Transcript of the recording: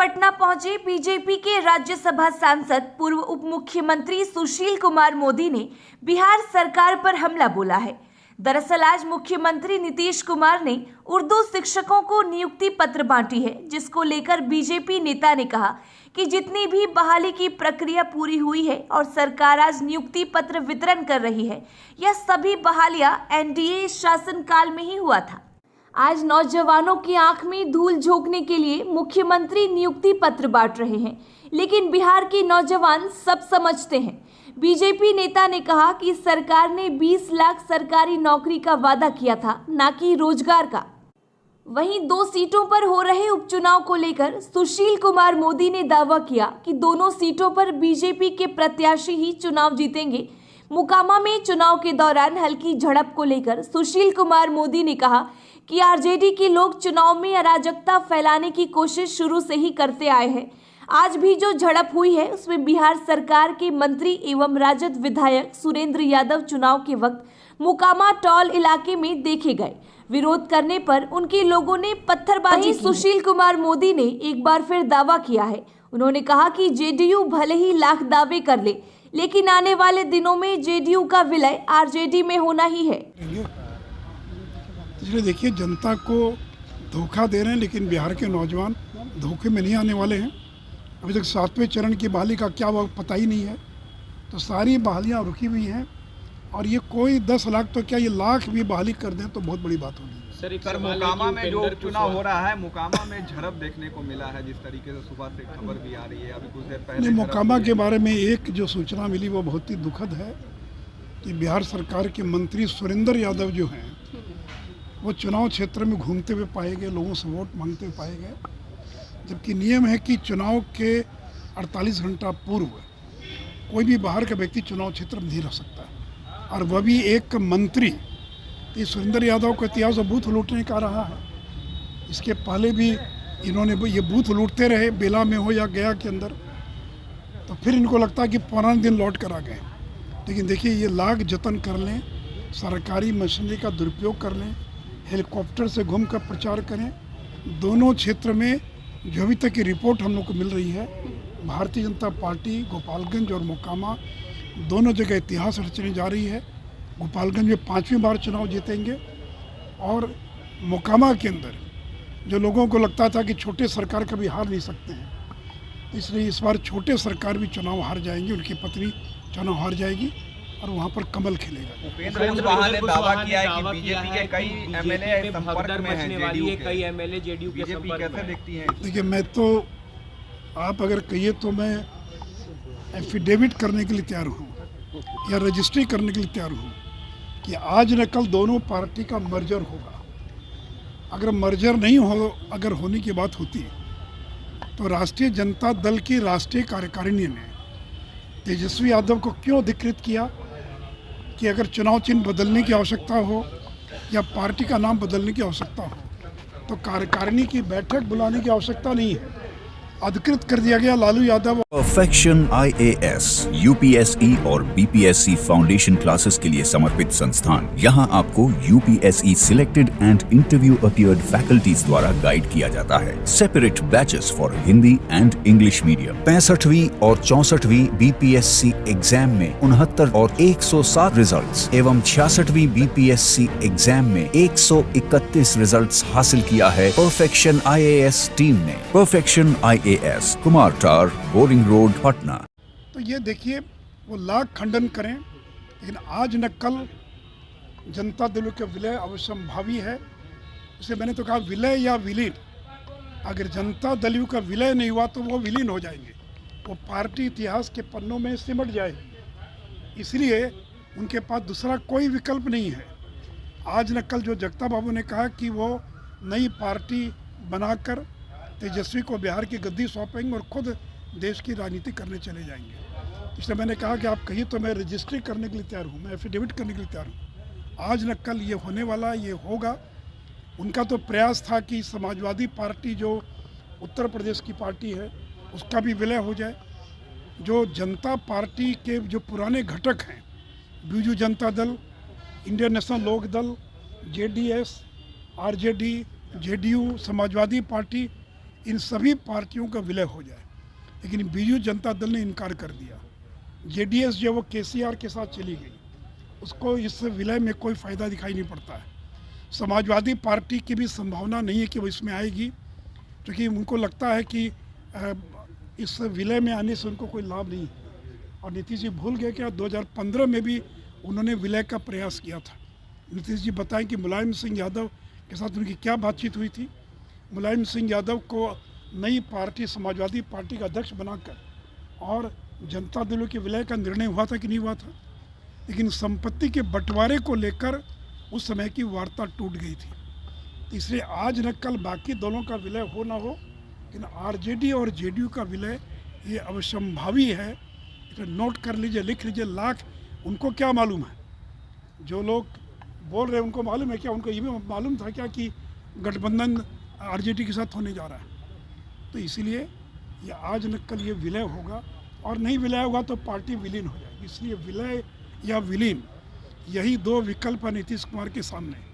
पटना पहुंचे बीजेपी के राज्यसभा सांसद पूर्व उप मुख्यमंत्री सुशील कुमार मोदी ने बिहार सरकार पर हमला बोला है। दरअसल आज मुख्यमंत्री नीतीश कुमार ने उर्दू शिक्षकों को नियुक्ति पत्र बांटी है, जिसको लेकर बीजेपी नेता ने कहा कि जितनी भी बहाली की प्रक्रिया पूरी हुई है और सरकार आज नियुक्ति पत्र वितरण कर रही है, यह सभी बहालियां एनडीए शासनकाल में ही हुआ था। आज नौजवानों की आंख में धूल झोंकने के लिए मुख्यमंत्री नियुक्ति पत्र बांट रहे हैं, लेकिन बिहार के नौजवान सब समझते हैं। बीजेपी नेता ने कहा कि सरकार ने 20 लाख सरकारी नौकरी का वादा किया था, ना कि रोजगार का। वहीं 2 सीटों पर हो रहे उपचुनाव को लेकर सुशील कुमार मोदी ने दावा किया कि दोनों सीटों पर बीजेपी के प्रत्याशी ही चुनाव जीतेंगे। मोकामा में चुनाव के दौरान हल्की झड़प को लेकर सुशील कुमार मोदी ने कहा कि आरजेडी के लोग चुनाव में अराजकता फैलाने की कोशिश शुरू से ही करते आए हैं। आज भी जो झड़प हुई है उसमें बिहार सरकार के मंत्री एवं राजद विधायक सुरेंद्र यादव चुनाव के वक्त मोकामा टॉल इलाके में देखे गए। विरोध करने पर उनके लोगों ने पत्थरबाजी की। सुशील कुमार मोदी ने एक बार फिर दावा किया है। उन्होंने कहा कि जेडीयू भले ही लाख दावे कर ले, लेकिन आने वाले दिनों में जेडीयू का विलय आरजेडी में होना ही है। इसलिए देखिए, जनता को धोखा दे रहे हैं, लेकिन बिहार के नौजवान धोखे में नहीं आने वाले हैं। अभी तक 7वें चरण की बहाली का क्या वो पता ही नहीं है, तो सारी बहालियां रुकी हुई हैं। और ये कोई 10 लाख तो क्या, ये लाख भी बहाली कर दें तो बहुत बड़ी बात होगी। सर मोकामा में जो चुनाव हो रहा है, मोकामा में झड़प देखने को मिला है, जिस तरीके से सुबह से खबर भी आ रही है। अभी कुछ देर पहले मोकामा के बारे में एक जो सूचना मिली वो बहुत ही दुखद है कि बिहार सरकार के मंत्री सुरेंद्र यादव जो हैं वो चुनाव क्षेत्र में घूमते हुए पाए गए, लोगों से वोट मांगते हुए पाए गए, जबकि नियम है कि चुनाव के 48 घंटा पूर्व कोई भी बाहर का व्यक्ति चुनाव क्षेत्र में नहीं रह सकता है, और वह भी एक मंत्री। तो सुरेंद्र यादव का इतिहास बूथ लूटने का रहा है। इसके पहले भी इन्होंने ये बूथ लूटते रहे, बेला में हो या गया के अंदर, तो फिर इनको लगता है कि पुराने दिन लौट कर आ गए। लेकिन देखिए, ये लाख जतन कर लें, सरकारी मशीनरी का दुरुपयोग कर लें, हेलीकॉप्टर से घूमकर प्रचार करें, दोनों क्षेत्र में जो अभी तक की रिपोर्ट हम लोग को मिल रही है, भारतीय जनता पार्टी गोपालगंज और मोकामा दोनों जगह इतिहास रचने जा रही है। गोपालगंज में 5वीं बार चुनाव जीतेंगे, और मोकामा के अंदर जो लोगों को लगता था कि छोटे सरकार कभी हार नहीं सकते हैं, इसलिए इस बार छोटे सरकार भी चुनाव हार जाएंगे, उनकी पत्नी चुनाव हार जाएगी और वहाँ पर कमल खिलेगा। उपेंद्र कुशवाहा ने दावा किया है कि बीजेपी के कई एमएलए संपर्क में हैं, कई एमएलए जेडीयू के संपर्क में कैसे देखती हैं? देखिए, मैं तो, आप अगर कहिए तो मैं एफिडेविट करने के लिए तैयार हूँ या रजिस्ट्री करने के लिए तैयार हूँ कि आज न कल दोनों पार्टी का मर्जर होगा। अगर मर्जर नहीं हो, अगर होने की बात होती तो राष्ट्रीय जनता दल की राष्ट्रीय कार्यकारिणी ने तेजस्वी यादव को क्यों अधिकृत किया कि अगर चुनाव चिन्ह बदलने की आवश्यकता हो या पार्टी का नाम बदलने की आवश्यकता हो तो कार्यकारिणी की बैठक बुलाने की आवश्यकता नहीं है, अधिकृत कर दिया गया Lalu Yadav. Perfection IAS, UPSE और BPSC फाउंडेशन क्लासेस के लिए समर्पित संस्थान। यहाँ आपको UPSE selected and interview appeared faculties द्वारा गाइड किया जाता है। Separate batches for Hindi and English medium. 65वीं और 64वीं BPSC एग्जाम में 69 और 107 रिजल्ट्स एवं 66वीं BPSC एग्जाम में 131 रिजल्ट्स हासिल किया है परफेक्शन IAS टीम ने। परफेक्शन IAS, कुमार टार, बोरिंग रोड, पटना। तो ये देखिए, वो लाख खंडन करें, लेकिन आज न कल जनता दल का विलय अवश्यंभावी है। उसे मैंने तो कहा विलय या विलीन। अगर जनता दल का विलय नहीं हुआ तो वो विलीन हो जाएंगे, वो पार्टी इतिहास के पन्नों में सिमट जाएगी। इसलिए उनके पास दूसरा कोई विकल्प नहीं है। आज न कल जो जगता बाबू ने कहा कि वो नई पार्टी बनाकर तेजस्वी को बिहार की गद्दी सौंपेंगे और खुद देश की राजनीति करने चले जाएंगे। इसलिए मैंने कहा कि आप कहिए तो मैं रजिस्ट्री करने के लिए तैयार हूँ, मैं एफिडेविट करने के लिए तैयार हूँ। आज न कल ये होने वाला, ये होगा। उनका तो प्रयास था कि समाजवादी पार्टी जो उत्तर प्रदेश की पार्टी है उसका भी विलय हो जाए। जो जनता पार्टी के जो पुराने घटक हैं, बीजू जनता दल, इंडियन नेशनल लोक दल, JDS, RJD, JDU, Samajwadi party, इन सभी पार्टियों का विलय हो जाए, लेकिन बीजू जनता दल ने इनकार कर दिया। जेडीएस जो वो केसीआर के साथ चली गई, उसको इस विलय में कोई फ़ायदा दिखाई नहीं पड़ता है। समाजवादी पार्टी की भी संभावना नहीं है कि वो इसमें आएगी, क्योंकि उनको लगता है कि इस विलय में आने से उनको कोई लाभ नहीं है। और नीतीश जी भूल गए कि 2015 में भी उन्होंने विलय का प्रयास किया था। नीतीश जी बताएं कि मुलायम सिंह यादव के साथ उनकी क्या बातचीत हुई थी। मुलायम सिंह यादव को नई पार्टी समाजवादी पार्टी का अध्यक्ष बनाकर और जनता दलों के विलय का निर्णय हुआ था कि नहीं हुआ था, लेकिन संपत्ति के बंटवारे को लेकर उस समय की वार्ता टूट गई थी। इसलिए आज न कल बाकी दलों का विलय हो ना हो, लेकिन आरजेडी और जेडीयू का विलय ये अवश्यंभावी है। इसे नोट कर लीजिए, लिख लीजिए, लाख। उनको क्या मालूम है, जो लोग बोल रहे हैं उनको मालूम है क्या? उनको ये भी मालूम था क्या कि गठबंधन आरजेडी के साथ होने जा रहा है? तो इसीलिए ये आज न कल ये विलय होगा, और नहीं विलय होगा तो पार्टी विलीन हो जाएगी। इसलिए विलय या विलीन, यही दो विकल्प है नीतीश कुमार के सामने।